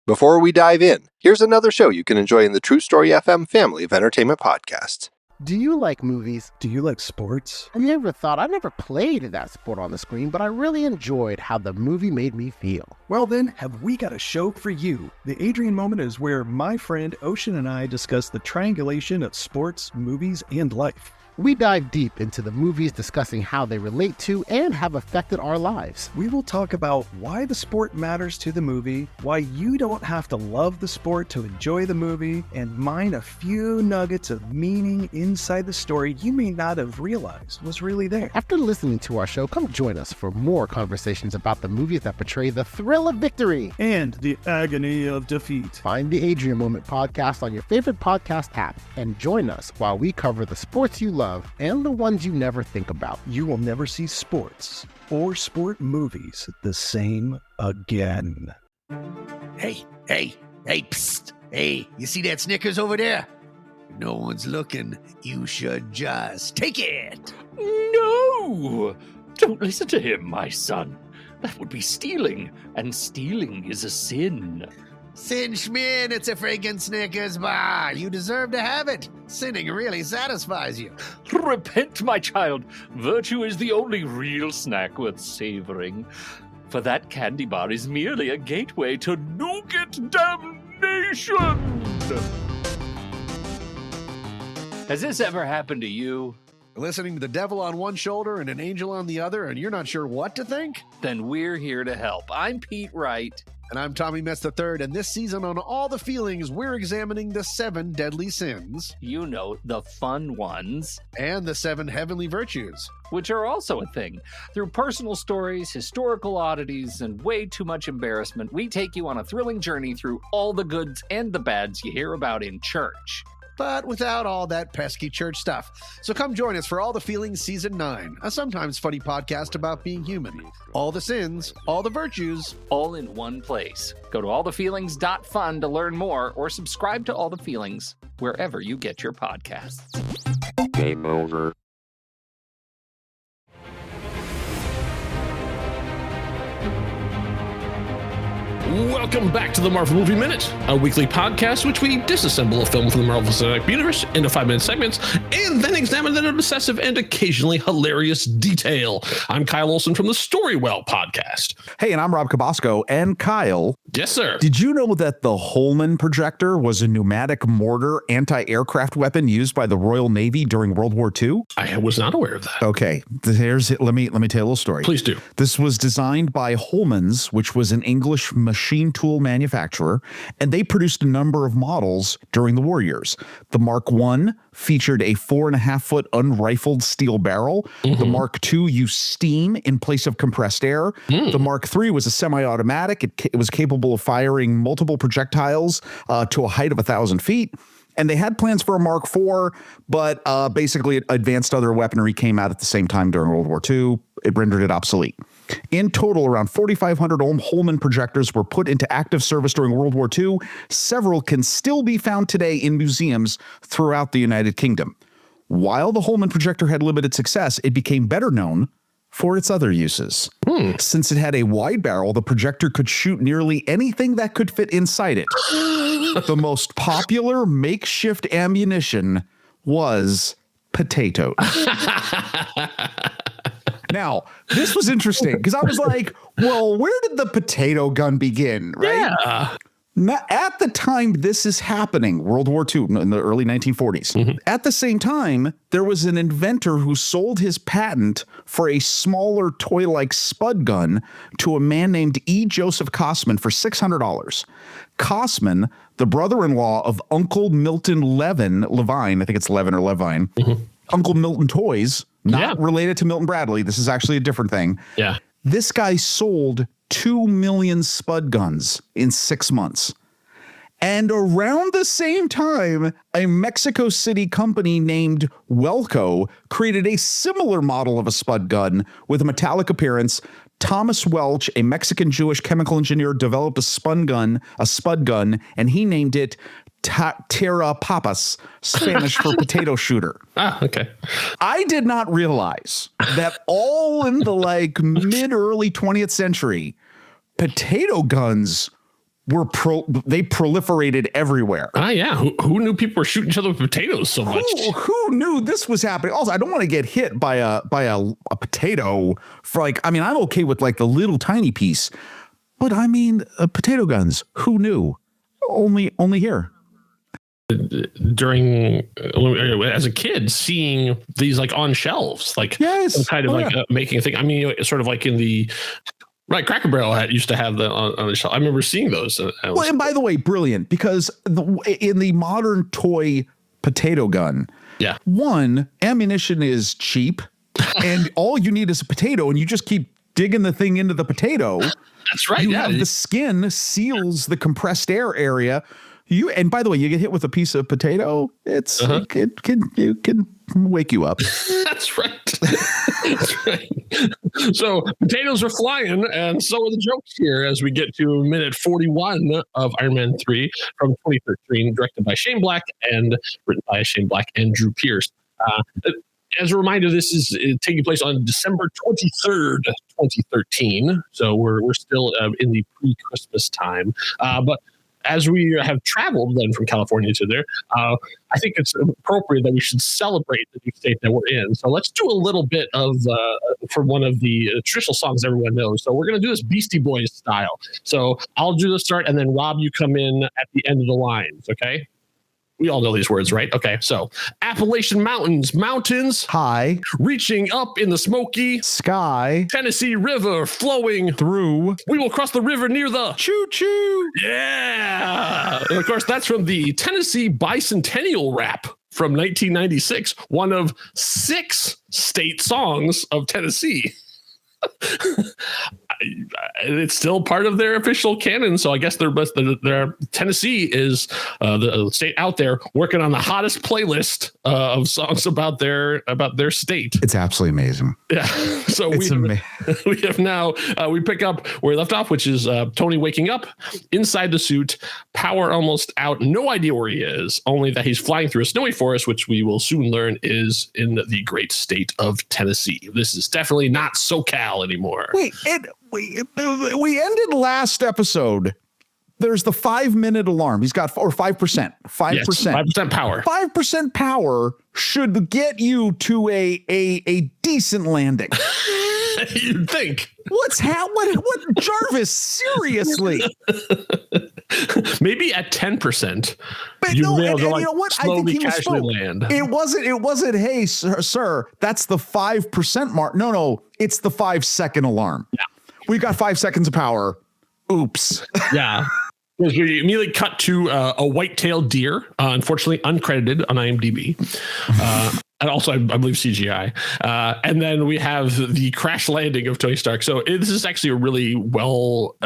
Before we dive in, here's another show you can enjoy in the True Story FM family of entertainment podcasts. Do you like movies? Do you like sports? Have you ever thought, I've never played that sport on the screen, but I really enjoyed how the movie made me feel? Well then, have we got a show for you. The Adrian Moment is where my friend Ocean and I discuss the triangulation of sports, movies, and life. We dive deep into the movies, discussing how they relate to and have affected our lives. We will talk about why the sport matters to the movie, why you don't have to love the sport to enjoy the movie, and mine a few nuggets of meaning inside the story you may not have realized was really there. After listening to our show, come join us for more conversations about the movies that portray the thrill of victory and the agony of defeat. Find the Adrian Moment podcast on your favorite podcast app and join us while we cover the sports you love and the ones you never think about. You will never see sports or sport movies the same again. Hey, psst. Hey, you see that Snickers over there? If no one's looking, you should just take it. No! Don't listen to him, my son. That would be stealing, and stealing is a sin. Sin Schmin, it's a friggin' Snickers bar. You deserve to have it. Sinning really satisfies you. Repent, my child. Virtue is the only real snack worth savoring. For that candy bar is merely a gateway to nougat damnation. Has this ever happened to you? Listening to the devil on one shoulder and an angel on the other, and you're not sure what to think? Then we're here to help. I'm Pete Wright. And I'm Tommy Metz III, and this season on All the Feelings, we're examining the 7 deadly sins. You know, the fun ones. And the 7 heavenly virtues. Which are also a thing. Through personal stories, historical oddities, and way too much embarrassment, we take you on a thrilling journey through all the goods and the bads you hear about in church. But without all that pesky church stuff. So come join us for All the Feelings Season 9, a sometimes funny podcast about being human. All the sins, all the virtues. All in one place. Go to allthefeelings.fun to learn more, or subscribe to All the Feelings wherever you get your podcasts. Game over. Welcome back to the Marvel Movie Minute, a weekly podcast which we disassemble a film from the Marvel Cinematic Universe into 5-minute segments and then examine it in obsessive and occasionally hilarious detail. I'm Kyle Olson from the Storywell podcast. Hey, and I'm Rob Kubasko. And Kyle. Yes, sir. Did you know that the Holman projector was a pneumatic mortar anti-aircraft weapon used by the Royal Navy during World War II? I was not aware of that. Okay, let me tell you a little story. Please do. This was designed by Holman's, which was an English machine tool manufacturer, and they produced a number of models during the war years. The Mark I featured a 4.5-foot unrifled steel barrel. Mm-hmm. The Mark II used steam in place of compressed air. The Mark III was a semi-automatic. It was capable of firing multiple projectiles to a height of 1,000 feet. And they had plans for a Mark IV, but basically advanced other weaponry came out at the same time during World War II. It rendered it obsolete. In total, around 4,500 Holman projectors were put into active service during World War II. Several can still be found today in museums throughout the United Kingdom. While the Holman projector had limited success, it became better known for its other uses. Since it had a wide barrel, the projector could shoot nearly anything that could fit inside it. The most popular makeshift ammunition was potatoes. Now, this was interesting because I was like, well, where did the potato gun begin? Right? Yeah. At the time this is happening, World War II, in the early 1940s, at the same time, there was an inventor who sold his patent for a smaller toy-like spud gun to a man named E. Joseph Cossman for $600. Cossman, the brother-in-law of Uncle Milton Levine, I think it's Levin or Levine, Uncle Milton Toys, not related to Milton Bradley. This is actually a different thing. Yeah. This guy sold 2 million spud guns in 6 months. And around the same time, a Mexico City company named Welco created a similar model of a spud gun with a metallic appearance. Thomas Welch, a Mexican Jewish chemical engineer, developed a spud gun, and he named it Tierra Papas, Spanish for potato shooter. Ah, okay. I did not realize that all in the mid-early 20th century, potato guns they proliferated everywhere. Yeah. Who knew people were shooting each other with potatoes so much? Who knew this was happening? Also, I don't want to get hit by a potato for like, I mean, I'm okay with like the little tiny piece, but I mean, potato guns. Who knew? Only here. During as a kid, seeing these like on shelves, like kind of making a thing. I mean, sort of like in the Cracker Barrel used to have the on the shelf. I remember seeing those. Well, and by the way, brilliant, because in the modern toy potato gun, one, ammunition is cheap, and all you need is a potato, and you just keep digging the thing into the potato. That's right. You have the skin seals the compressed air area. And by the way, you get hit with a piece of potato, it can wake you up. That's right. That's right. So potatoes are flying, and so are the jokes here as we get to minute 41 of Iron Man 3 from 2013, directed by Shane Black and written by Shane Black and Drew Pearce. As a reminder, this is taking place on December 23rd, 2013. So we're still in the pre-Christmas time. But as we have traveled then from California to there, I think it's appropriate that we should celebrate the new state that we're in. So let's do a little bit of from one of the traditional songs everyone knows. So we're going to do this Beastie Boys style. So I'll do the start, and then Rob, you come in at the end of the lines. Okay. We all know these words, right? Okay, so Appalachian mountains high, reaching up in the smoky sky, Tennessee River flowing through. We will cross the river near the choo-choo. Yeah. And of course, that's from the Tennessee Bicentennial Rap from 1996, one of 6 state songs of Tennessee. It's still part of their official canon, so I guess their Tennessee is the state out there working on the hottest playlist of songs about their state. It's absolutely amazing. Yeah, so we have now we pick up where we left off, which is Tony waking up inside the suit, power almost out, no idea where he is, only that he's flying through a snowy forest, which we will soon learn is in the great state of Tennessee. This is definitely not SoCal anymore. Wait, we ended last episode. There's the 5-minute alarm. He's got 5%. 5%. 5% power. 5% power should get you to a decent landing. You'd think. What Jarvis? Seriously. Maybe at 10%. But you no, know what? I think he casually land. It wasn't. Hey, sir, that's the 5% mark. No, it's the 5-second alarm. Yeah. We've got 5 seconds of power. Oops. Yeah. We immediately cut to a white-tailed deer, unfortunately uncredited on IMDb. And also, I believe CGI. And then we have the crash landing of Tony Stark. So this is actually a really well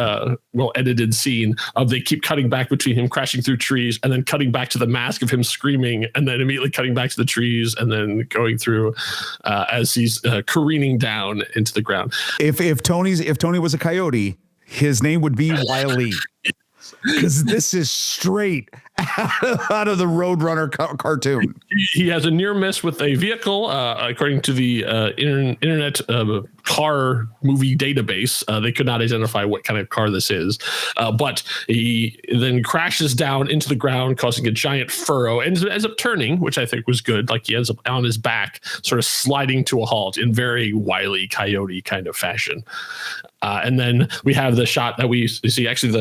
edited scene of they keep cutting back between him crashing through trees and then cutting back to the mask of him screaming and then immediately cutting back to the trees and then going through as he's careening down into the ground. If Tony was a coyote, his name would be Wile E. Because this is straight out of the Roadrunner cartoon. He has a near miss with a vehicle, according to the internet car movie database. They could not identify what kind of car this is, but he then crashes down into the ground, causing a giant furrow, and ends up turning, which I think was good. Like he ends up on his back, sort of sliding to a halt in very Wile E. Coyote kind of fashion. And then we have the shot that we see, actually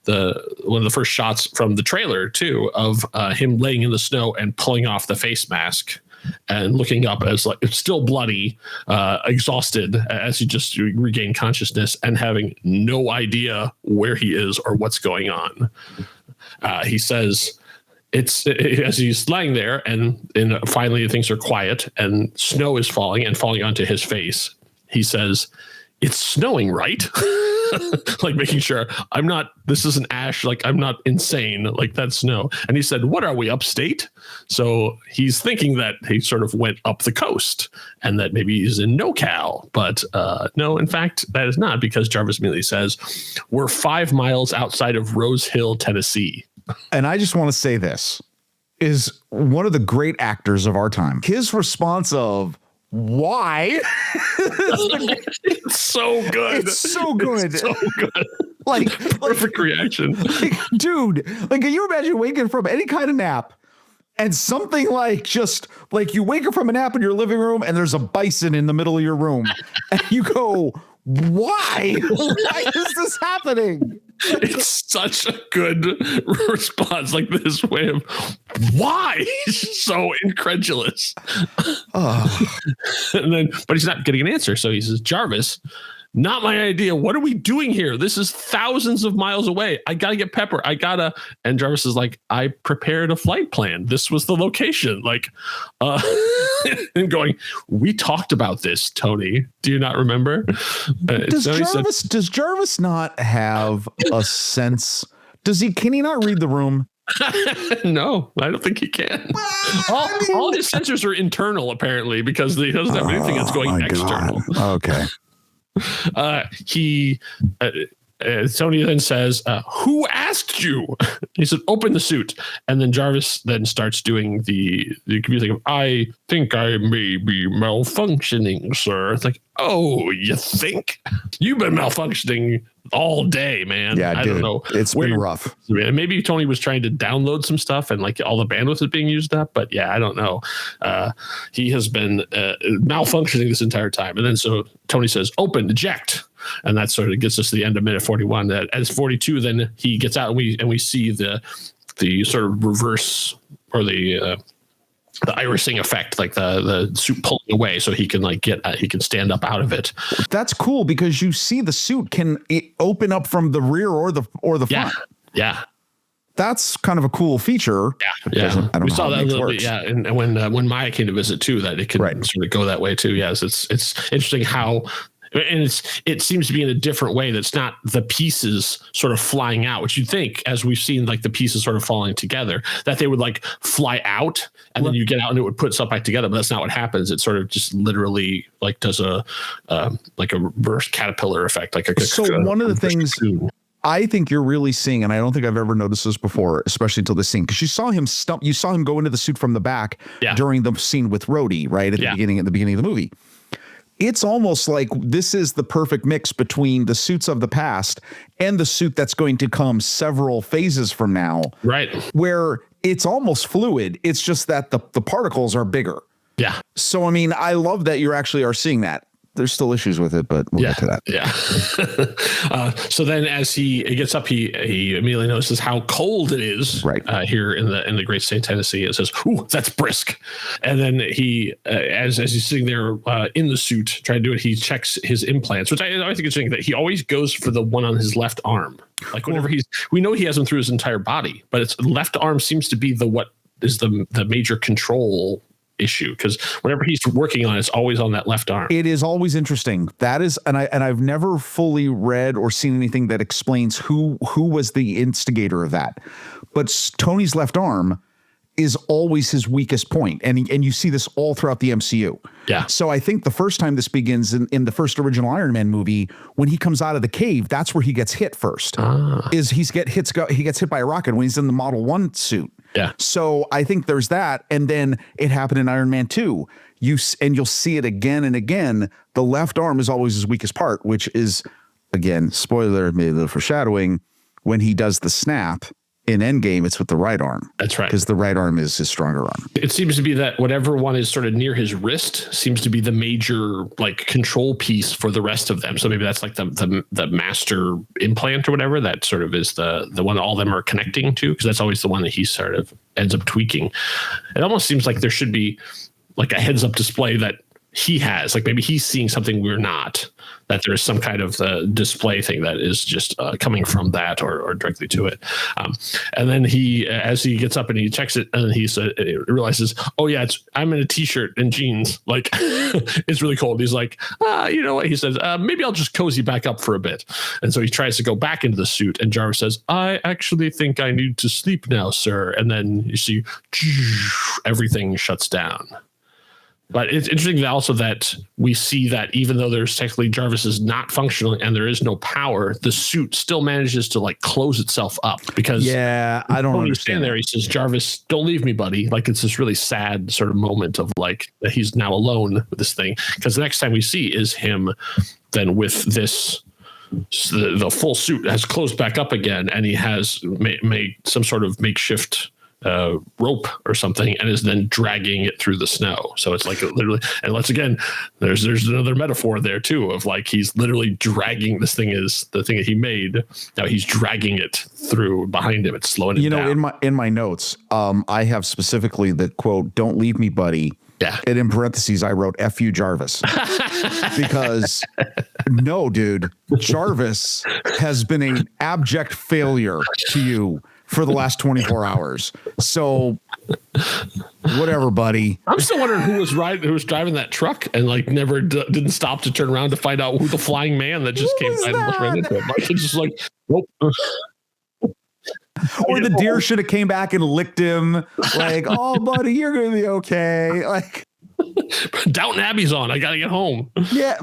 the one of the first shots from the trailer too, of him laying in the snow and pulling off the face mask and looking up as like it's still bloody, exhausted as he just regained consciousness and having no idea where he is or what's going on. He says as he's lying there and finally things are quiet and snow is falling onto his face. He says, "It's snowing, right?" Like making sure this isn't ash. Like I'm not insane. Like that's snow. And he said, "What are we, upstate?" So he's thinking that he sort of went up the coast and that maybe he's in NoCal. But no, in fact, that is not, because Jarvis immediately says, "We're 5 miles outside of Rose Hill, Tennessee." And I just want to say this is one of the great actors of our time. His response of, "Why?" It's so good. It's so good. It's so good. Like Perfect reaction. like, dude, like, can you imagine waking from any kind of nap and something like just like you wake up from a nap in your living room and there's a bison in the middle of your room and you go, why? Why is this happening? It's such a good response, like this way of why? He's so incredulous. And then, but he's not getting an answer. So he says, Jarvis, not my idea. What are we doing here? This is thousands of miles away. I got to get Pepper. And Jarvis is like, I prepared a flight plan. This was the location. Like, and going, we talked about this, Tony. Do you not remember? Does Jarvis not have a sense? Can he not read the room? No, I don't think he can. All his sensors are internal, apparently, because he doesn't have anything that's going external. God. Okay. Tony then says, who asked you? He said, open the suit. And then Jarvis then starts doing the computer thing of, I think I may be malfunctioning, sir. It's like, oh, you think? You've been malfunctioning all day, man. Yeah, I don't know. It's been rough. Maybe Tony was trying to download some stuff and like all the bandwidth is being used up. But yeah, I don't know. He has been malfunctioning this entire time. And then so Tony says, open, eject. And that sort of gets us to the end of minute 41. As 42, then he gets out and we see the sort of reverse or the irising effect, like the suit pulling away so he can like he can stand up out of it. That's cool because you see the suit can open up from the rear or the front. Yeah. That's kind of a cool feature. Yeah. I don't we know saw how that a little works. bit. Yeah. And when Maya came to visit too, that it could sort of go that way too. Yes. It's interesting how, and it seems to be in a different way. That's not the pieces sort of flying out, which you'd think, as we've seen, like the pieces sort of falling together, that they would like fly out and then you get out and it would put stuff back together. But that's not what happens. It sort of just literally like does a reverse caterpillar effect. One of the things I think you're really seeing, and I don't think I've ever noticed this before, especially until this scene, because you saw him go into the suit from the back during the scene with Rhodey, right at the beginning of the movie. It's almost like this is the perfect mix between the suits of the past and the suit that's going to come several phases from now. Right. Where it's almost fluid. It's just that the particles are bigger. Yeah. So, I mean, I love that you actually are seeing that. There's still issues with it, but we'll get to that. Yeah. So then as he gets up, he immediately notices how cold it is here in the great state of Tennessee. It says, ooh, that's brisk. And then he, as he's sitting there in the suit trying to do it, he checks his implants, which I think it's interesting that he always goes for the one on his left arm. Like whenever we know he has them through his entire body, but it's left arm seems to be what is the major control issue, because whenever he's working on it's always on that left arm. It is always interesting. That is, and I've never fully read or seen anything that explains who was the instigator of that. But Tony's left arm is always his weakest point, and you see this all throughout the MCU. Yeah. So I think the first time this begins in the first original Iron Man movie, when he comes out of the cave, that's where he gets hit first. He gets hit by a rocket when he's in the Model 1 suit. Yeah. So I think there's that. And then it happened in Iron Man 2. You'll see it again and again. The left arm is always his weakest part, which is, again, spoiler, maybe a little foreshadowing, when he does the snap in Endgame, it's with the right arm. That's right. Because the right arm is his stronger arm. It seems to be that whatever one is sort of near his wrist seems to be the major like control piece for the rest of them. So maybe that's like the master implant or whatever. That sort of is the one that all of them are connecting to, because that's always the one that he sort of ends up tweaking. It almost seems like there should be like a heads up display that he has, like maybe he's seeing something we're not, that there's some kind of display thing that is just coming from that or directly to it. And then as he gets up and he checks it, and he realizes, oh yeah, I'm in a t-shirt and jeans. Like it's really cold. He's like, you know what? He says, maybe I'll just cozy back up for a bit. And so he tries to go back into the suit, and Jarvis says, I actually think I need to sleep now, sir. And then you see everything shuts down. But it's interesting also that we see that even though there's technically Jarvis is not functional and there is no power, the suit still manages to like close itself up, because I don't understand. There, he says, Jarvis, don't leave me, buddy. Like it's this really sad sort of moment of like that he's now alone with this thing, because the next time we see is him then with this the full suit has closed back up again, and he has made some sort of makeshift rope or something, and is then dragging it through the snow. So it's like literally, and once again, there's another metaphor there too of like he's literally dragging this thing is the thing that he made. Now he's dragging it through behind him. It's slowing it down. In my notes, I have specifically the quote, "Don't leave me, buddy." Yeah. And in parentheses, I wrote "F you, Jarvis," because no, dude, Jarvis has been an abject failure to you for the last 24 hours. So whatever, buddy. I'm still wondering who was driving that truck and like never didn't stop to turn around to find out who the flying man that just came by and almost ran into him. Like, it's just like, nope. Or the deer should have came back and licked him. Like, oh, buddy, you're going to be okay. Like, Downton Abbey's on. I got to get home. Yeah.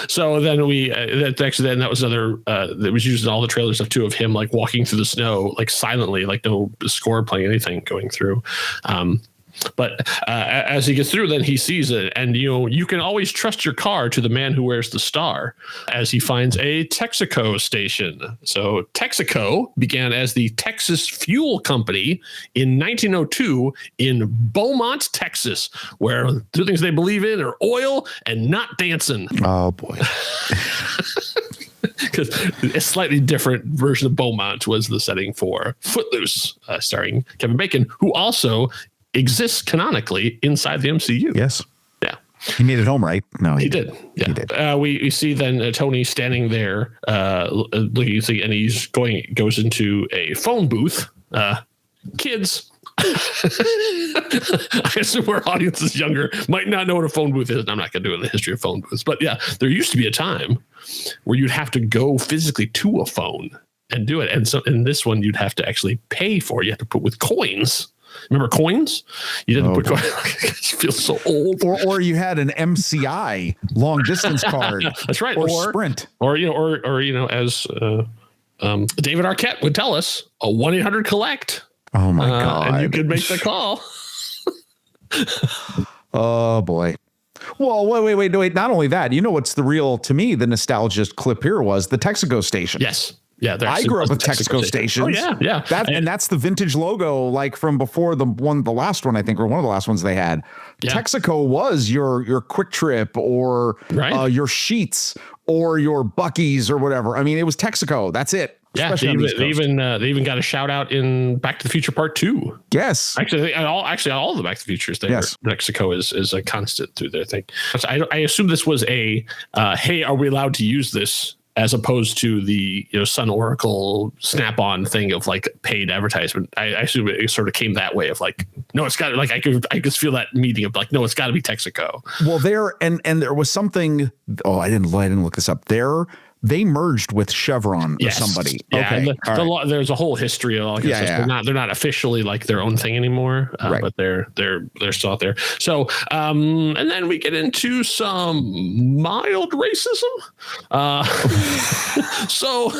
So then that was another that was used in all the trailer stuff too, of him like walking through the snow, like silently, like no score playing anything going through. But as he gets through, then he sees it. And, you can always trust your car to the man who wears the star, as he finds a Texaco station. So Texaco began as the Texas Fuel Company in 1902 in Beaumont, Texas, where the two things they believe in are oil and not dancing. Oh, boy. Because a slightly different version of Beaumont was the setting for Footloose, starring Kevin Bacon, who also exists canonically inside the MCU. Yes. Yeah. He made it home, right? No, he did. Yeah. He did. We see then Tony standing there, looking, and he goes into a phone booth. Kids, I assume our audience is younger, might not know what a phone booth is. And I'm not going to do the history of phone booths, but yeah, there used to be a time where you'd have to go physically to a phone and do it. And so in this one, you'd have to actually pay for it. You have to put with coins. Remember coins? You didn't put coins. It feels so old. Or you had an MCI long distance card. That's right. Or Sprint. Or as David Arquette would tell us, a 1-800-COLLECT. Oh my God. And you could make the call. Oh boy. Well, wait. Not only that, what's the real, to me, the nostalgia clip here was the Texaco station. Yes. Yeah, I grew up with Texaco stations. Oh yeah. That's the vintage logo, like from before the last one, I think, or one of the last ones they had. Yeah. Texaco was your Quick Trip or your Sheets or your Buc-ee's or whatever. I mean, it was Texaco. That's it. Yeah, they even got a shout out in Back to the Future Part 2. Yes, actually, all the Back to the Futures. Mexico is a constant through their thing. So I assume this was a hey, are we allowed to use this? As opposed to the Sun Oracle Snap-on thing of like paid advertisement. I assume it sort of came that way of like, no, it's got to, like I could feel that meeting of like, no, it's got to be Texaco. Well, there was something. Oh, I didn't look this up. They merged with Chevron or somebody. Yeah, okay. There's a whole history of all that stuff. They're not officially like their own thing anymore, right. But they're still out there. So and then we get into some mild racism. So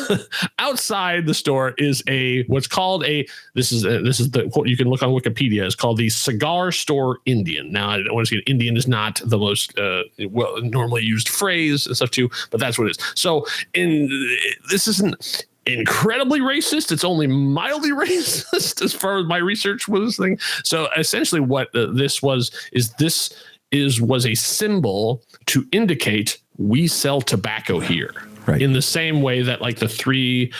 outside the store is what's called this is the quote you can look on Wikipedia, is called the Cigar Store Indian. Now I don't want to say Indian is not the most normally used phrase and stuff too, but that's what it is. So this isn't incredibly racist. It's only mildly racist as far as my research was thing. So essentially what this was a symbol to indicate we sell tobacco here. Right. In the same way that like the 3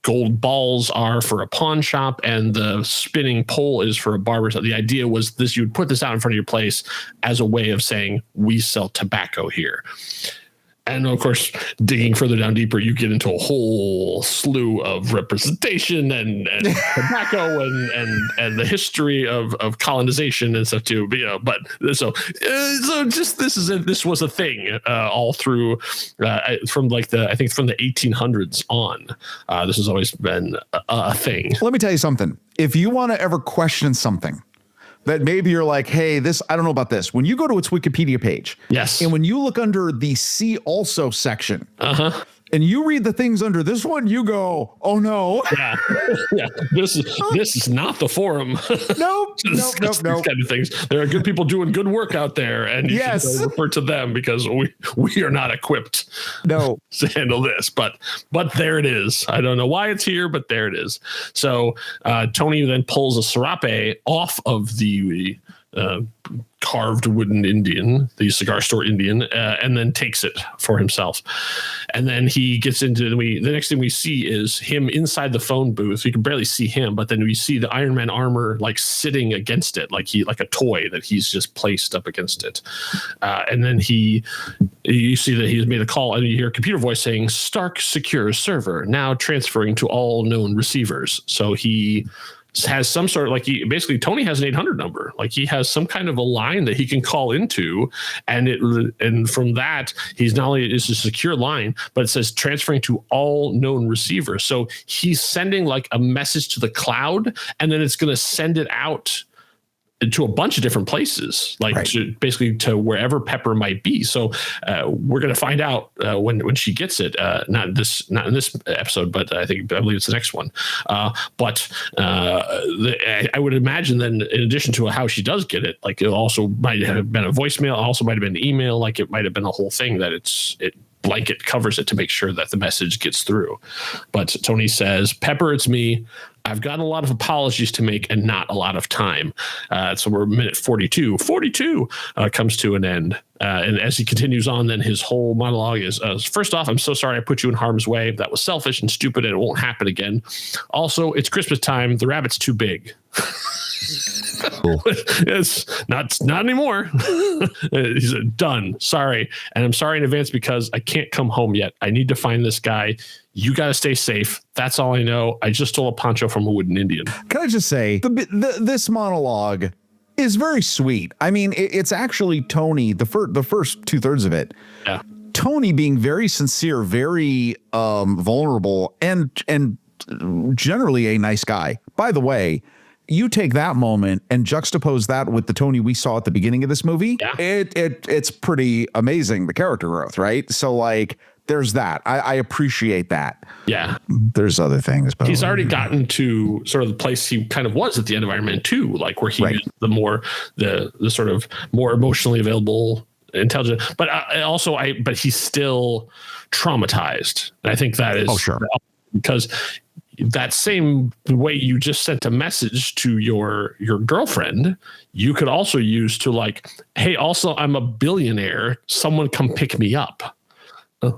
gold balls are for a pawn shop and the spinning pole is for a barber shop. The idea was this: you'd put this out in front of your place as a way of saying we sell tobacco here. And of course, digging further down deeper, you get into a whole slew of representation and tobacco and the history of colonization and stuff too. But so just this was a thing all through from like I think from the 1800s on. This has always been a thing. Let me tell you something. If you want to ever question something that maybe you're like, hey, I don't know about this. When you go to its Wikipedia page, yes, and when you look under the See Also section, and you read the things under this one, you go, oh no. Yeah. Yeah. This is not the forum. Nope. These kind of things. There are good people doing good work out there, and you should refer to them because we are not equipped to handle this. But there it is. I don't know why it's here, but there it is. So Tony then pulls a serape off of the carved wooden Indian, the cigar store Indian, and then takes it for himself. And then he gets into the next thing we see is him inside the phone booth. You can barely see him, but then we see the Iron Man armor like sitting against it, like a toy that he's just placed up against it. And then you see that he's made a call, and you hear a computer voice saying, "Stark secures server, now transferring to all known receivers." So he has some sort of basically Tony has an 800 number. Like he has some kind of a line that he can call into, and from that he's not only is a secure line, but it says transferring to all known receivers. So he's sending like a message to the cloud, and then it's going to send it out to a bunch of different places, to wherever Pepper might be. So we're going to find out when she gets it. Not in this episode, but I believe it's the next one. But I would imagine then, in addition to how she does get it, like it also might have been a voicemail, also might have been an email, like it might have been a whole thing that it blanket covers it to make sure that the message gets through. But Tony says, "Pepper, it's me. I've got a lot of apologies to make and not a lot of time." So we're minute 42. 42 comes to an end. And as he continues on, then his whole monologue is, first off, I'm so sorry I put you in harm's way. That was selfish and stupid, and it won't happen again. Also, it's Christmas time. The rabbit's too big. Cool. It's not anymore. He's done. Sorry. And I'm sorry in advance because I can't come home yet. I need to find this guy. You got to stay safe. That's all I know. I just stole a poncho from a wooden Indian. Can I just say this monologue is very sweet. I mean, it's actually Tony, the first 2/3 of it. Yeah. Tony being very sincere, very vulnerable, and generally a nice guy. By the way, you take that moment and juxtapose that with the Tony we saw at the beginning of this movie. Yeah. It's pretty amazing, the character growth, right? So like there's that. I appreciate that. Yeah. There's other things, but he's already gotten to sort of the place he kind of was at the end of Iron Man 2, like where he is the sort of more emotionally available, intelligent, but but he's still traumatized. And I think that is because that same way you just sent a message to your girlfriend, you could also use to like, hey, also I'm a billionaire. Someone come pick me up.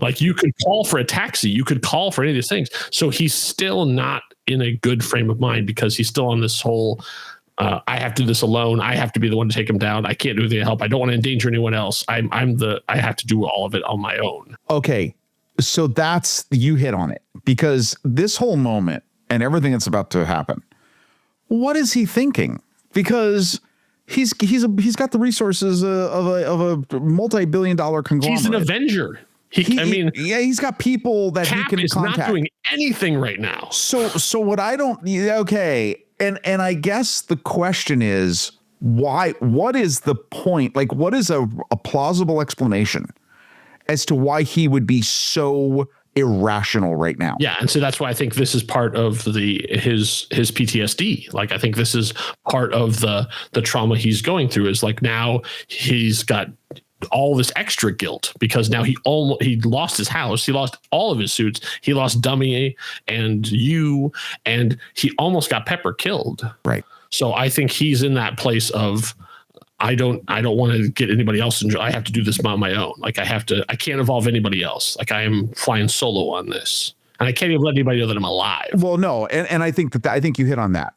Like you could call for a taxi, you could call for any of these things. So he's still not in a good frame of mind because he's still on this whole, I have to do this alone. I have to be the one to take him down. I can't do anything to help. I don't want to endanger anyone else. I have to do all of it on my own. Okay. So you hit on it, because this whole moment and everything that's about to happen, what is he thinking? Because he's got the resources of a multi-billion-dollar conglomerate. He's an Avenger. He's got people that Cap he can is contact. not doing anything right now. So what I don't, okay. And I guess the question is why, what is the point? Like, what is a plausible explanation as to why he would be so irrational right now? Yeah. And so that's why I think this is part of his PTSD. Like, I think this is part of the trauma he's going through, is like, now he's got all this extra guilt because now he lost his house. He lost all of his suits. He lost Dummy and and he almost got Pepper killed. Right. So I think he's in that place of, I don't want to get anybody else in. I have to do this on my own. Like I can't involve anybody else. Like I am flying solo on this, and I can't even let anybody know that I'm alive. Well, no. And I think I think you hit on that.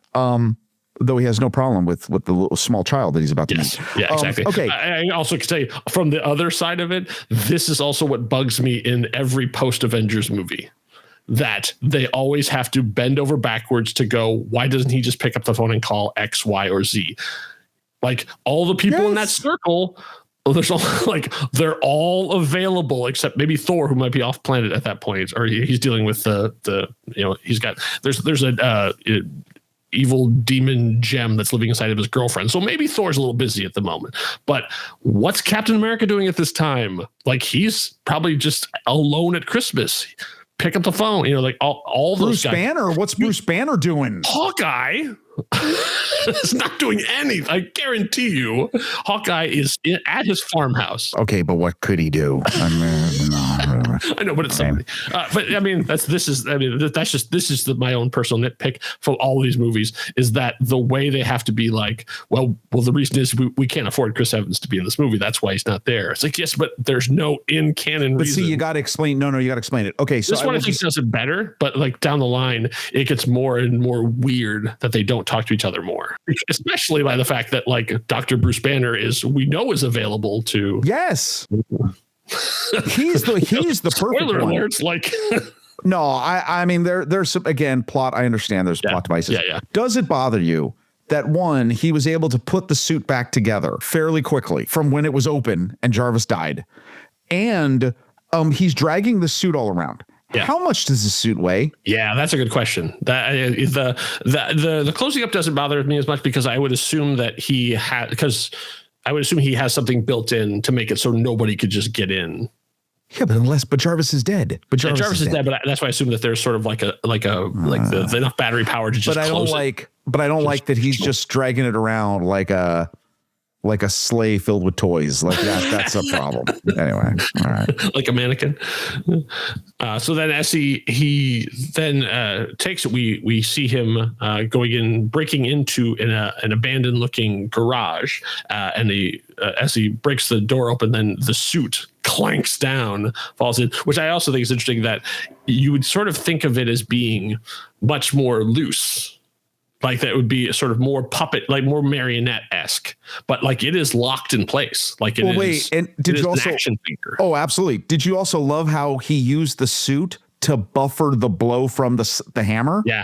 Though he has no problem with the little small child that he's about to meet. Yeah, exactly. Okay. I also can tell you from the other side of it, this is also what bugs me in every post-Avengers movie, that they always have to bend over backwards to go, why doesn't he just pick up the phone and call X, Y, or Z? Like all the people in that circle, they're all available except maybe Thor, who might be off planet at that point, or he's dealing with he's got, there's a evil demon gem that's living inside of his girlfriend. So maybe Thor's a little busy at the moment. But what's Captain America doing at this time? Like, he's probably just alone at Christmas. Pick up the phone, like all those guys. Bruce Banner. What's Bruce Banner doing? Hawkeye is not doing anything. I guarantee you, Hawkeye is at his farmhouse. Okay, but what could he do? I know, but it's somebody. But I mean, this is my own personal nitpick for all these movies, is that the way they have to be like, well, the reason is we can't afford Chris Evans to be in this movie. That's why he's not there. It's like, yes, but there's no in canon reason. See, you got to explain. No, you got to explain it. Okay, so this one I think does it better, but like down the line, it gets more and more weird that they don't talk to each other more, especially by the fact that like Dr. Bruce Banner is available to. Yes. He's the perfect spoiler one. alerts, like no, I mean there's some, again, plot. I understand there's plot devices. Yeah. Does it bother you that one, he was able to put the suit back together fairly quickly from when it was open and Jarvis died, and he's dragging the suit all around? Yeah. How much does the suit weigh? Yeah, that's a good question. That the closing up doesn't bother me as much, because I would assume that he has something built in to make it so nobody could just get in. Yeah, but Jarvis is dead. Jarvis is dead. But that's why I assume that there's sort of like the enough battery power to just. But I don't like that he's just dragging it around like a sleigh filled with toys. Like that's a problem. Anyway, all right. Like a mannequin. So then as he then takes it, we see him breaking into an abandoned looking garage, and as he breaks the door open, then the suit clanks down, falls in, which I also think is interesting, that you would sort of think of it as being much more loose. Like that would be sort of more puppet, like more marionette-esque, but like it is locked in place. Like it is. Wait, and did you also? An action figure. Oh, absolutely. Did you also love how he used the suit to buffer the blow from the hammer? Yeah.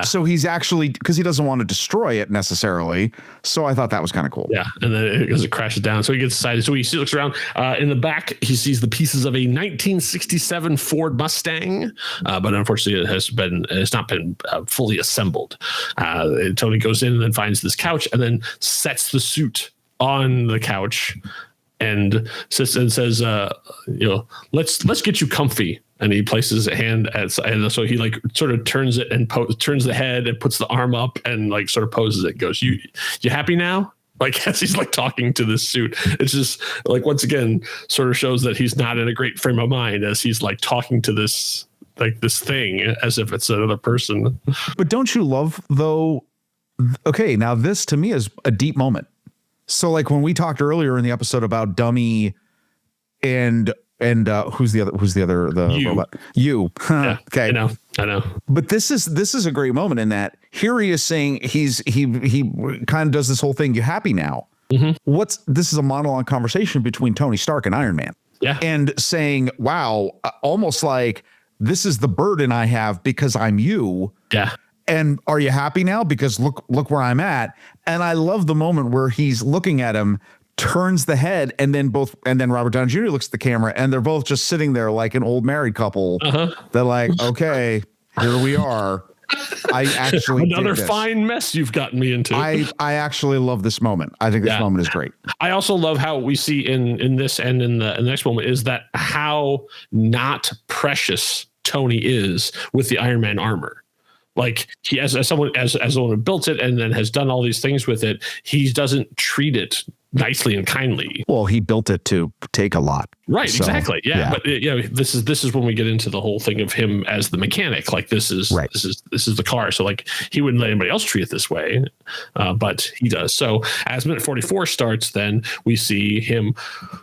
So he's actually, because he doesn't want to destroy it necessarily. So I thought that was kind of cool. Yeah, and then it crashes down. So he gets excited. So he looks around. In the back, he sees the pieces of a 1967 Ford Mustang, but unfortunately, it has not been fully assembled. Tony goes in and then finds this couch, and then sets the suit on the couch, and says, let's get you comfy. And he places a hand and so he like sort of turns it and turns the head and puts the arm up and like sort of poses it. Goes, you happy now? Like, as he's like talking to this suit, it's just like, once again, sort of shows that he's not in a great frame of mind as he's like talking to this thing as if it's another person. But don't you love though? Okay, now this to me is a deep moment. So like when we talked earlier in the episode about Dummy and who's the other robot? You. Yeah, okay. I know. But this is a great moment in that here he is saying he kind of does this whole thing. You happy now? Mm-hmm. This is a monologue conversation between Tony Stark and Iron Man. Yeah. And saying, wow, almost like this is the burden I have because I'm you. Yeah. And are you happy now? Because look where I'm at. And I love the moment where he's looking at him, turns the head, and then Robert Downey Jr. looks at the camera, and they're both just sitting there like an old married couple. Uh-huh. They're like, okay, here we are. I actually another fine mess you've gotten me into. I actually love this moment. I think this moment is great. I also love how we see in this and in the next moment is that how not precious Tony is with the Iron Man armor. Like he, as someone who built it and then has done all these things with it, he doesn't treat it nicely and kindly. Well, he built it to take a lot. Right. So, exactly. Yeah. But this is when we get into the whole thing of him as the mechanic. Like this is the car. So like he wouldn't let anybody else treat it this way, but he does. So as minute 44 starts, then we see him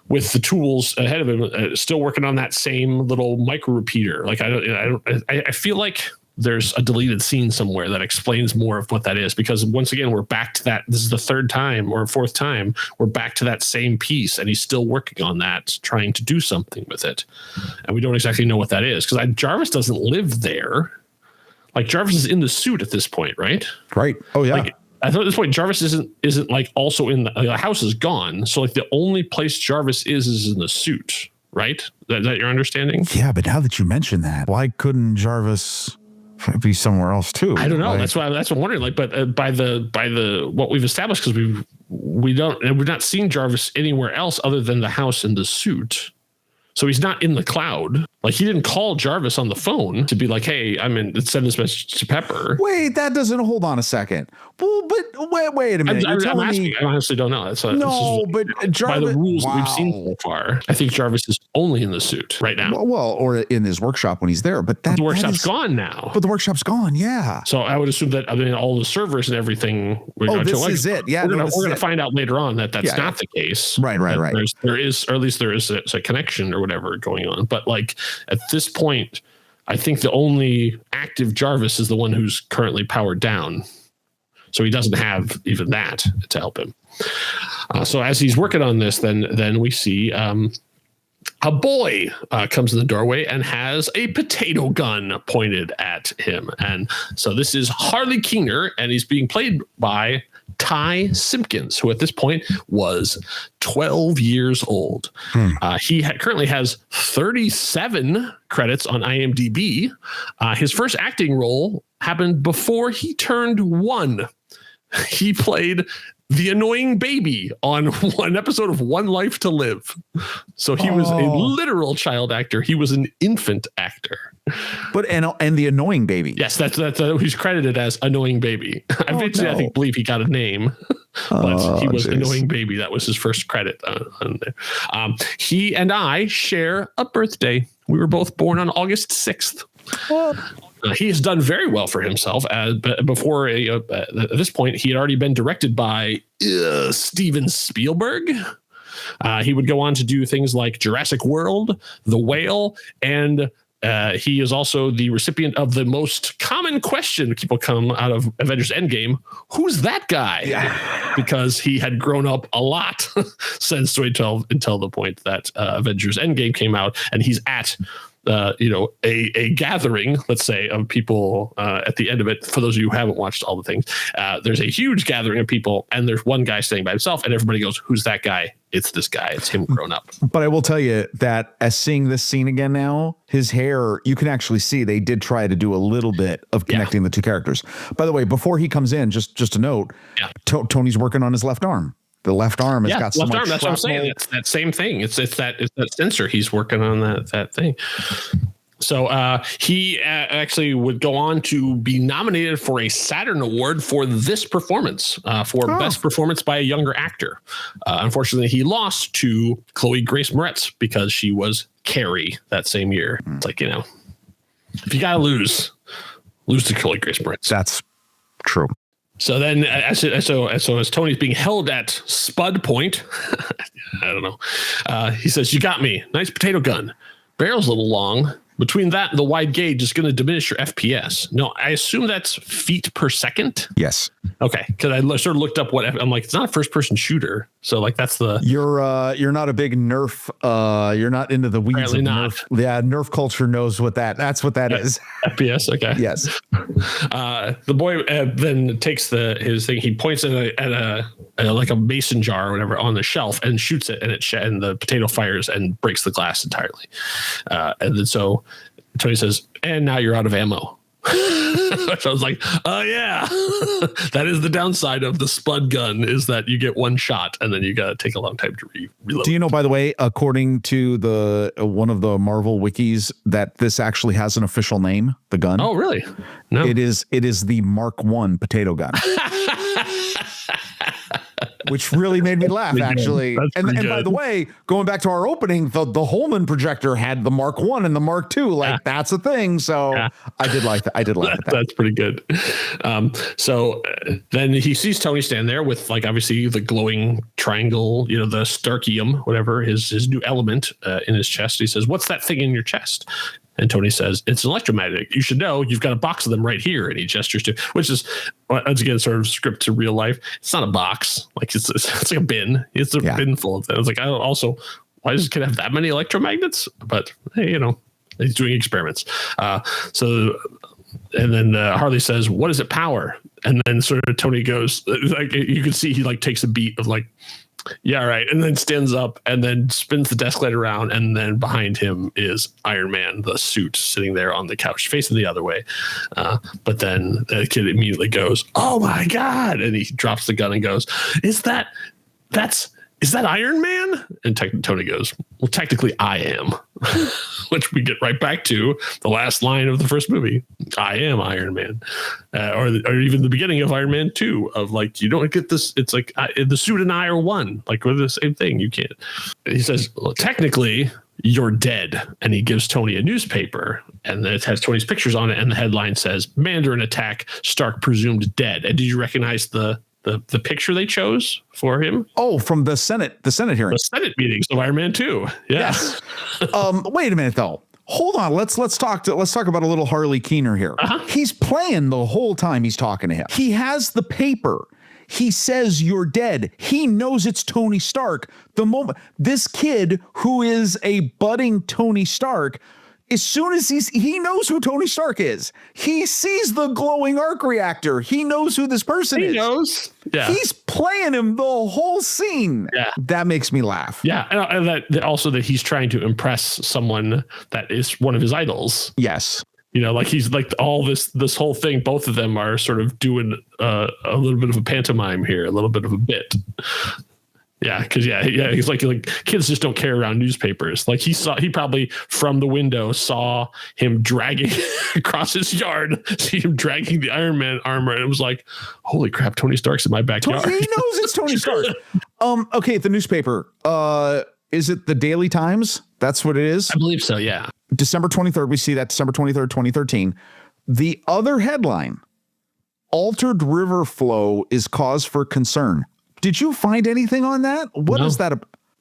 with the tools ahead of him, still working on that same little micro repeater. Like I feel like there's a deleted scene somewhere that explains more of what that is, because once again, we're back to that. This is the third time or fourth time we're back to that same piece, and he's still working on that, trying to do something with it. And we don't exactly know what that is, because Jarvis doesn't live there. Like Jarvis is in the suit at this point, right? Right. Oh yeah. Like, I thought at this point Jarvis isn't like also in the house is gone. So like the only place Jarvis is in the suit, right? Is that your understanding? Yeah, but now that you mention that, why couldn't Jarvis It'd be somewhere else too. I don't know. Like, That's what I'm wondering. Like, but by the what we've established, because we've not seen Jarvis anywhere else other than the house and the suit. So he's not in the cloud. Like, he didn't call Jarvis on the phone to be like, hey, send this message to Pepper. Wait, that doesn't, hold on a second. Well, but wait a minute. I honestly don't know. But Jarvis, by the rules that we've seen so far, I think Jarvis is only in the suit right now. Well, or in his workshop when he's there. But the workshop's gone now. But the workshop's gone, yeah. So I would assume that all the servers and everything. This is it. Yeah, we're going to find out later on that that's not the case. Right. There is, or at least there is a connection or whatever going on. But like at this point, I think the only active Jarvis is the one who's currently powered down. So he doesn't have even that to help him. So as he's working on this, then we see a boy comes in the doorway and has a potato gun pointed at him. And so this is Harley Keener, and he's being played by Ty Simpkins, who at this point was 12 years old. He currently has 37 credits on IMDb. His first acting role happened before he turned 1. He played the annoying baby on one episode of One Life to Live. So he was a literal child actor. He was an infant actor. But and the annoying baby. Yes, that's he's credited as annoying baby. Eventually, I believe he got a name, but he was annoying baby. That was his first credit on there. He and I share a birthday. We were both born on August 6th. He has done very well for himself. But before at this point, he had already been directed by Steven Spielberg. He would go on to do things like Jurassic World, The Whale, and he is also the recipient of the most common question people come out of Avengers Endgame: who's that guy? Yeah. Because he had grown up a lot since 2012 until the point that Avengers Endgame came out, and he's at a gathering, let's say, of people at the end of it. For those of you who haven't watched all the things, there's a huge gathering of people, and there's one guy staying by himself, and everybody goes, who's that guy? It's this guy. It's him grown up. But I will tell you that as seeing this scene again now, his hair, you can actually see they did try to do a little bit of connecting the two characters. By the way, before he comes in, just a note, Tony's working on his left arm. The left arm has got so much. That's what I'm saying. It's that same thing. It's that sensor. He's working on that thing. So he actually would go on to be nominated for a Saturn Award for this performance, for best performance by a younger actor. Unfortunately, he lost to Chloe Grace Moretz because she was Carrie that same year. It's like, if you got to lose to Chloe Grace Moretz. That's true. So then, as Tony's being held at Spud Point, I don't know. He says, "You got me. Nice potato gun. Barrel's a little long. Between that and the wide gauge is going to diminish your FPS." No, I assume that's feet per second. Yes. Okay, because I sort of looked up I'm like, it's not a first person shooter, so like that's the you're not a big Nerf. You're not into the weeds of not. Nerf. Yeah, Nerf culture knows that's what that is. FPS. Okay. Yes. The boy then takes his thing. He points at a like a mason jar or whatever on the shelf and shoots it, and the potato fires and breaks the glass entirely. And then so Tony says, "And now you're out of ammo." So I was like, "Oh yeah, that is the downside of the Spud gun, is that you get one shot and then you got to take a long time to reload." Do you know, by the way, according to one of the Marvel wikis, that this actually has an official name? The gun? Oh, really? No. It is the Mark I potato gun. Which really made me laugh, actually. And by the way, going back to our opening, the Holman projector had the Mark I and the Mark II. Like, that's a thing. So I did like that. I did like that. That's pretty good. So then he sees Tony stand there with, like, obviously the glowing triangle, the Starkium, whatever, his new element in his chest. He says, "What's that thing in your chest?" And Tony says, "It's an electromagnetic. You should know. You've got a box of them right here." And he gestures to, which is, once again, sort of script to real life. It's not a box. Like, it's like a bin. It's a bin full of them. I was like, why does this kid have that many electromagnets? But hey, he's doing experiments. And then Harley says, "What does it power?" And then sort of Tony goes, like, you can see he like takes a beat of like, Yeah, right. And then stands up and then spins the desk light around. And then behind him is Iron Man, the suit, sitting there on the couch, facing the other way. But then the kid immediately goes, "Oh my God." And he drops the gun and goes, Is that Iron Man? And Tony goes, "Well, technically I am," which we get right back to the last line of the first movie. I am Iron Man. Or even the beginning of Iron Man 2 of like, you don't get this. It's like the suit and I are one. Like we're the same thing. You can't. He says, "Well, technically you're dead." And he gives Tony a newspaper and it has Tony's pictures on it. And the headline says, "Mandarin attack, Stark presumed dead." And did you recognize the picture they chose for him? Oh, from the Senate hearing. The Senate meetings of Iron Man 2. Yeah. Yes. Wait a minute though. Hold on. Let's talk about a little Harley Keener here. He's playing the whole time he's talking to him. He has the paper. He says you're dead. He knows it's Tony Stark. The moment this kid who is a budding Tony Stark, as soon as he knows who Tony Stark is, he sees the glowing arc reactor. He knows who this person is. He knows. Yeah. He's playing him the whole scene. Yeah. That makes me laugh. Yeah. And that also that he's trying to impress someone that is one of his idols. Yes. You know, like he's like all this whole thing. Both of them are sort of doing a little bit of a pantomime here, a little bit of a bit. Yeah, because he's like kids just don't care around newspapers. Like he probably from the window saw him dragging across his yard, see him dragging the Iron Man armor, and it was like, holy crap, Tony Stark's in my backyard. He knows it's Tony Stark. Okay, the newspaper. Is it the Daily Times? That's what it is? I believe so, yeah. December 23rd, we see that December 23rd, 2013. The other headline, altered river flow is cause for concern. Did you find anything on that? What is that?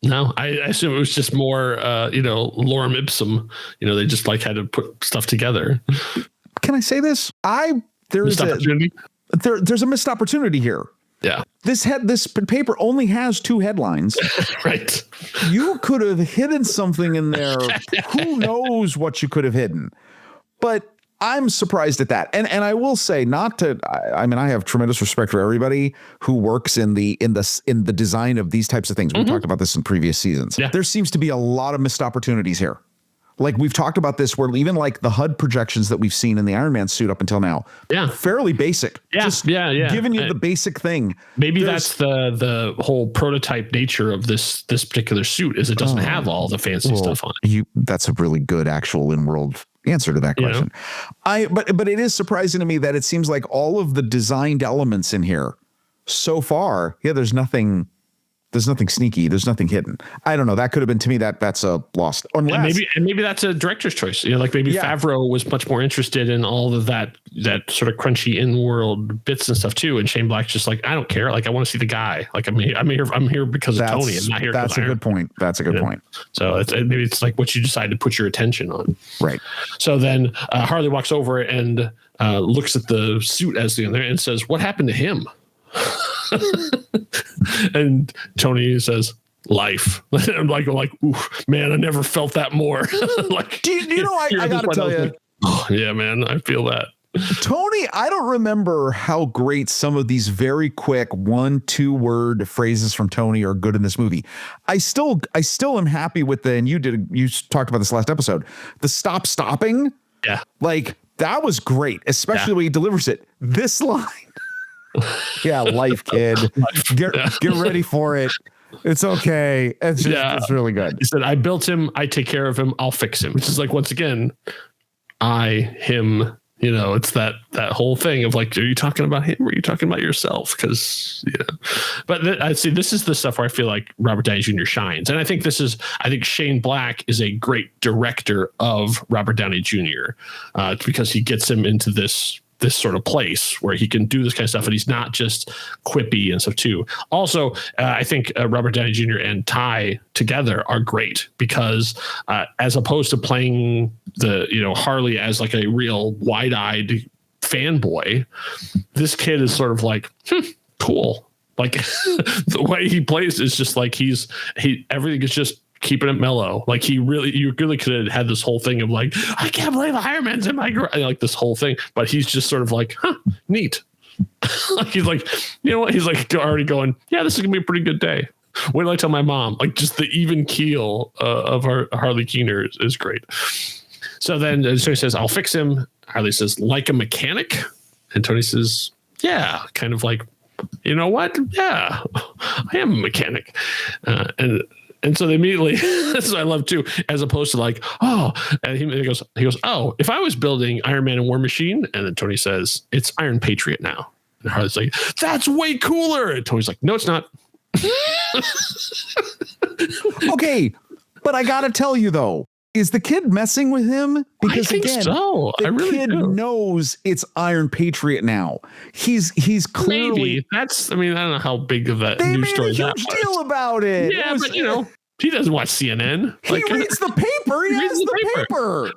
No, I assume it was just more, lorem ipsum. You know, they just like had to put stuff together. Can I say this? There's a missed opportunity here. Yeah. This paper only has 2 headlines. Right. You could have hidden something in there. Who knows what you could have hidden? But I'm surprised at that. And I will say, I have tremendous respect for everybody who works in the design of these types of things. We've talked about this in previous seasons. Yeah. There seems to be a lot of missed opportunities here. Like we've talked about this, where even like the HUD projections that we've seen in the Iron Man suit up until now, fairly basic. Yeah, just giving you the basic thing. Maybe that's the whole prototype nature of this particular suit, is it doesn't have all the fancy stuff on it. That's a really good actual in-world answer to that question. But it is surprising to me that it seems like all of the designed elements in here so far, there's nothing sneaky. There's nothing hidden. I don't know. That could have been, to me, that's a lost. Unless, and maybe that's a director's choice. You know, like maybe Favreau was much more interested in all of that sort of crunchy in-world bits and stuff too. And Shane Black's just like, I don't care. Like I want to see the guy. Like I'm here because of Tony. I'm not here. That's a good point. That's a good point. So maybe it's like what you decide to put your attention on. Right. So then Harley walks over and looks at the suit as the other and says, "What happened to him?" And Tony says, "Life." I'm like, oof, man, I never felt that more. Like, do you know, I gotta tell you, like, oh, yeah, man, I feel that. Tony, I don't remember how great some of these very quick 1-2 word phrases from Tony are good in this movie. I still am happy with and you talked about this last episode, the stopping. Yeah. Like that was great, especially when he delivers it. This line. Yeah, life, kid. Get ready for it. It's okay. It's really good. He said, "I built him. I take care of him. I'll fix him." Which is like, once again, him. You know, it's that whole thing of like, are you talking about him or are you talking about yourself? Because but I see this is the stuff where I feel like Robert Downey Jr. shines, and I think Shane Black is a great director of Robert Downey Jr. Because he gets him into this sort of place where he can do this kind of stuff, and he's not just quippy and stuff too. Also, I think Robert Downey Jr. and Ty together are great because as opposed to playing Harley as like a real wide-eyed fanboy, this kid is sort of like, cool. Like the way he plays is just like everything is just keeping it mellow. Like you really could have had this whole thing of like, I can't believe Iron Man's in my garage, like this whole thing, but he's just sort of like, neat. Like he's like, you know what? He's like already going, yeah, this is gonna be a pretty good day. Wait till I tell my mom. Like just the even keel of Harley Keener is great. So then Tony says, "I'll fix him." Harley says, "Like a mechanic?" And Tony says, "Yeah, kind of like, you know what? Yeah, I am a mechanic." And so they immediately, this is what I love too, as opposed to like, oh, and he goes, "Oh, if I was building Iron Man and War Machine," and then Tony says, "It's Iron Patriot now." And Harley's like, "That's way cooler." And Tony's like, "No, it's not." Okay, but I gotta tell you though, is the kid messing with him? Because I think so. The I really kid do. knows it's Iron Patriot now. He's clearly. Maybe that's. I mean, I don't know how big of that They news made story a that huge was. deal about it. Yeah, It was- but you know, he doesn't watch CNN. he reads the paper. He has the paper.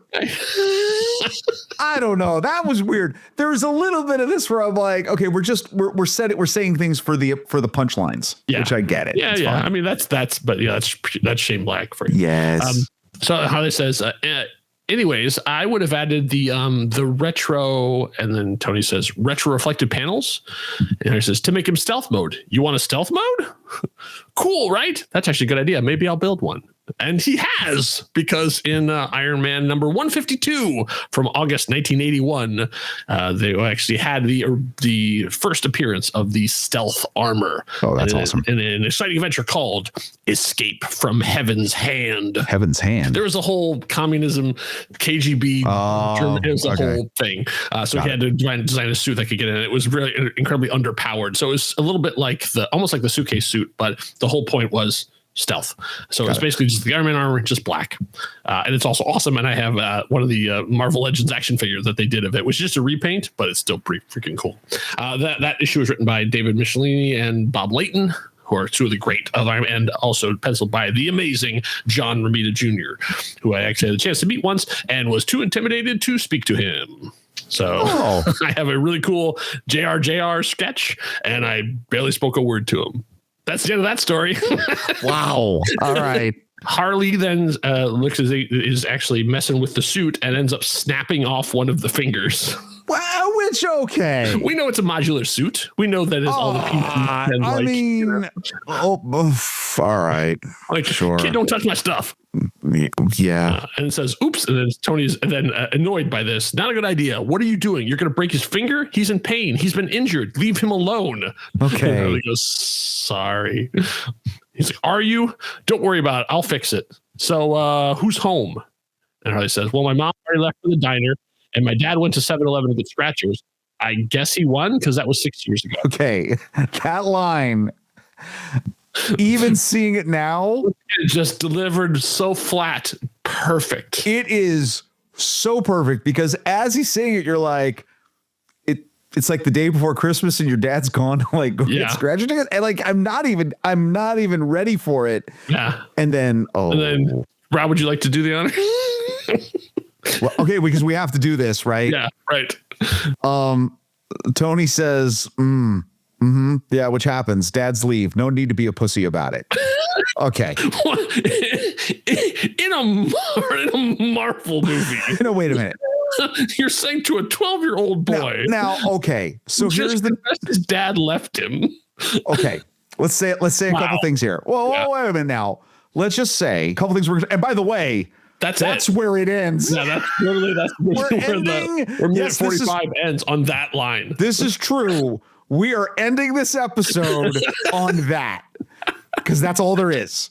I don't know. That was weird. There was a little bit of this where I'm like, okay, we're saying things for the punchlines, which I get it. Yeah, It's yeah. fine. I mean, that's Shane Black for you. Yes. So Harley says, anyways, I would have added the retro, and then Tony says retro reflective panels, and he says to make him stealth mode. You want a stealth mode? Cool, right? That's actually a good idea. Maybe I'll build one. And he has, because in Iron Man number 152 from August 1981, they actually had the first appearance of the stealth armor. Oh, that's awesome. In an exciting adventure called Escape from Heaven's Hand. Heaven's Hand. There was a whole communism KGB. It was a whole thing. So he had to design a suit that could get in. It was really incredibly underpowered. So it was a little bit like almost like the suitcase suit, but the whole point was stealth. So it's basically just the Iron Man armor, just black. And it's also awesome. And I have one of the Marvel Legends action figures that they did of it, which is just a repaint, but it's still pretty freaking cool. That issue was written by David Michelini and Bob Layton, who are two of the great of Iron Man, and also penciled by the amazing John Romita Jr., who I actually had a chance to meet once and was too intimidated to speak to him. So I have a really cool JR sketch, and I barely spoke a word to him. That's the end of that story. Wow. All right. Harley then looks as is actually messing with the suit and ends up snapping off one of the fingers. Wow, which okay. We know it's a modular suit. We know that it's all the pieces. And I mean, all right. Like, sure. Kid, don't touch my stuff. Yeah. And it says, oops. And then Tony's annoyed by this. Not a good idea. What are you doing? You're going to break his finger? He's in pain. He's been injured. Leave him alone. Okay. And Harley goes, sorry. He's like, are you? Don't worry about it. I'll fix it. So who's home? And Harley says, well, my mom already left for the diner, and my dad went to 7-Eleven to get scratchers. I guess he won because that was 6 years ago. Okay. That line, even seeing it now, it just delivered so flat. Perfect. It is so perfect because as he's saying it, you're like, it's like the day before Christmas and your dad's gone to like go get scratched again. And like, I'm not even ready for it. Yeah. And then, Rob, would you like to do the honor? Well, okay, because we have to do this, right? Yeah, right. Tony says, yeah, which happens. Dads leave. No need to be a pussy about it. Okay. In a Marvel movie. No, wait a minute. You're saying to a 12-year-old boy. Now, okay. So here's his dad left him. Okay. Let's say a couple things here. Well, wait a minute now. Let's just say a couple things. And by the way, that's where it ends. Yeah, that's where minute 45 ends on that line. This is true. We are ending this episode on that because that's all there is.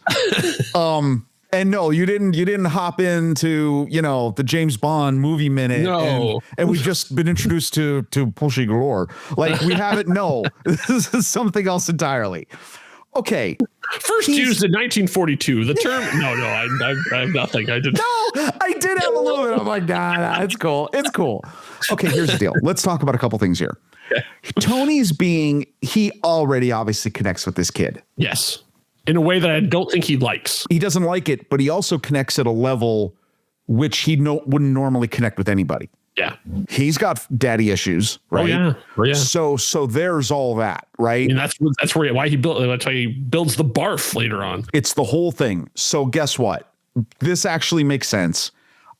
And no, you didn't hop into, the James Bond movie minute. No. And we've just been introduced to Pushy Galore. Like we haven't. No, this is something else entirely. Okay. First used in 1942. The term. No, I have nothing. I did. No, I did have a little bit. I'm like, nah, it's cool. It's cool. Okay, here's the deal. Let's talk about a couple things here. He already obviously connects with this kid. Yes. In a way that I don't think he likes. He doesn't like it, but he also connects at a level which he wouldn't normally connect with anybody. Yeah. He's got daddy issues, right? Oh yeah. So there's all that, right? And that's why he builds the barf later on. It's the whole thing. So guess what? This actually makes sense.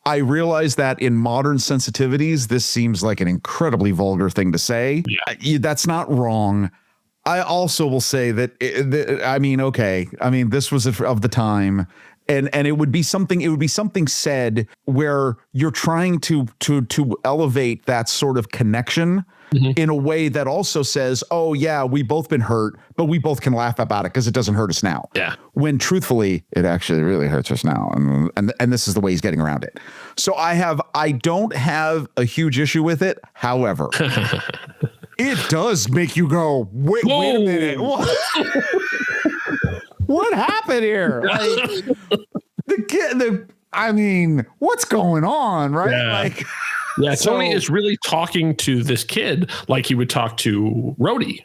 I realize that in modern sensitivities, this seems like an incredibly vulgar thing to say. Yeah. That's not wrong. I also will say that, this was of the time. And it would be something said where you're trying to elevate that sort of connection in a way that also says, oh yeah, we both been hurt, but we both can laugh about it because it doesn't hurt us now. Yeah. When truthfully, it actually really hurts us now. And this is the way he's getting around it. So I don't have a huge issue with it. However, it does make you go, wait a minute. What happened here? Like, what's going on, right? Yeah. Yeah, Tony is really talking to this kid like he would talk to Rhodey.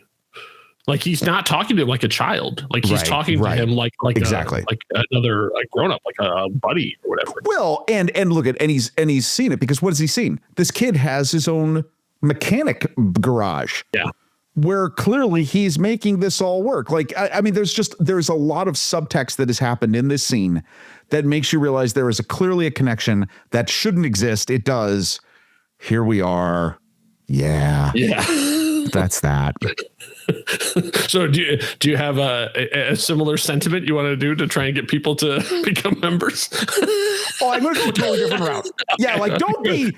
Like he's not talking to him like a child. Like he's talking to him like exactly like another grown up, like a buddy or whatever. Well, and look at and he's seen it because what has he seen? This kid has his own mechanic garage. Yeah. Where clearly he's making this all work. Like, there's a lot of subtext that has happened in this scene that makes you realize there is clearly a connection that shouldn't exist. It does. Here we are. Yeah. That's that. So do you have a similar sentiment you want to do to try and get people to become members? I'm going to go a totally different route. Yeah, like don't be,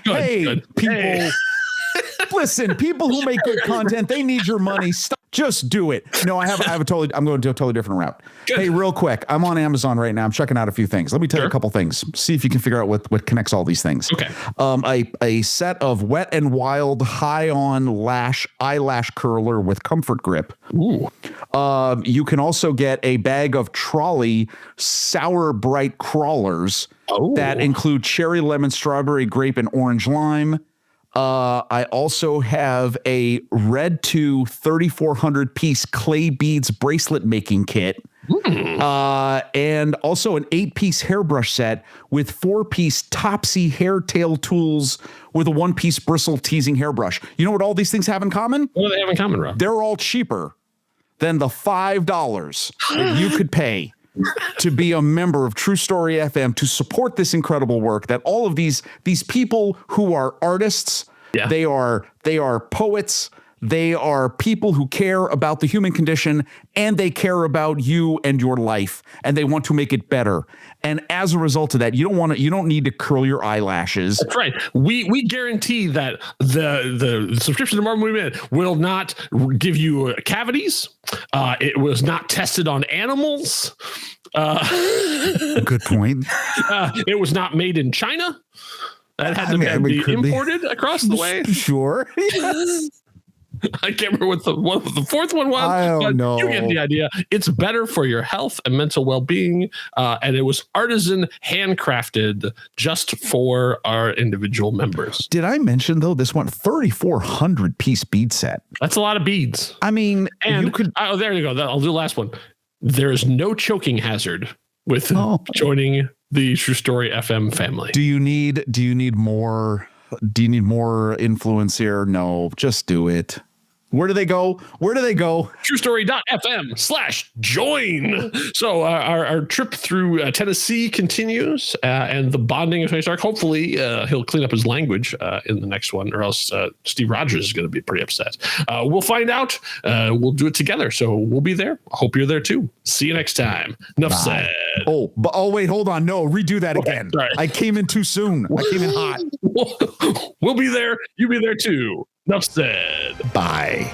people. Listen, people who make good content, they need your money. Stop. Just do it. No, I'm going to a totally different route. Good. Hey, real quick. I'm on Amazon right now. I'm checking out a few things. Let me tell you a couple things. See if you can figure out what connects all these things. Okay. A set of Wet and Wild high on eyelash curler with comfort grip. Ooh. You can also get a bag of Trolley Sour Bright crawlers that include cherry, lemon, strawberry, grape, and orange lime. I also have a Red 2 3,400 piece clay beads bracelet making kit. And also an 8-piece hairbrush set with 4-piece Topsy hair tail tools with a 1-piece bristle teasing hairbrush. You know what all these things have in common? What do they have in common, Rob? They're all cheaper than the $5 that you could pay to be a member of True Story FM, to support this incredible work that all of these people who are artists, they are poets, they are people who care about the human condition, and they care about you and your life, and they want to make it better. And as a result of that, you don't need to curl your eyelashes. That's right. We guarantee that the subscription to Marvel Movie Minute will not give you cavities. It was not tested on animals. Good point. It was not made in China. That had to be imported across the way. Sure. Yes. I can't remember what the fourth one was. I don't know. You get the idea. It's better for your health and mental well-being. And it was artisan handcrafted just for our individual members. Did I mention, though, this one 3,400 piece bead set? That's a lot of beads. I mean, and you could. Oh, there you go. I'll do the last one. There's no choking hazard with joining the True Story FM family. Do you need more? Do you need more influence here? No, just do it. Where do they go? TrueStory.fm/join. So our trip through Tennessee continues, and the bonding of Tony Stark. Hopefully, he'll clean up his language in the next one, or else Steve Rogers is going to be pretty upset. We'll find out. We'll do it together. So we'll be there. Hope you're there too. See you next time. Enough said. Oh, wait, hold on. No, redo that again. Sorry. I came in too soon. I came in hot. We'll be there. You be there too. Enough said. Bye.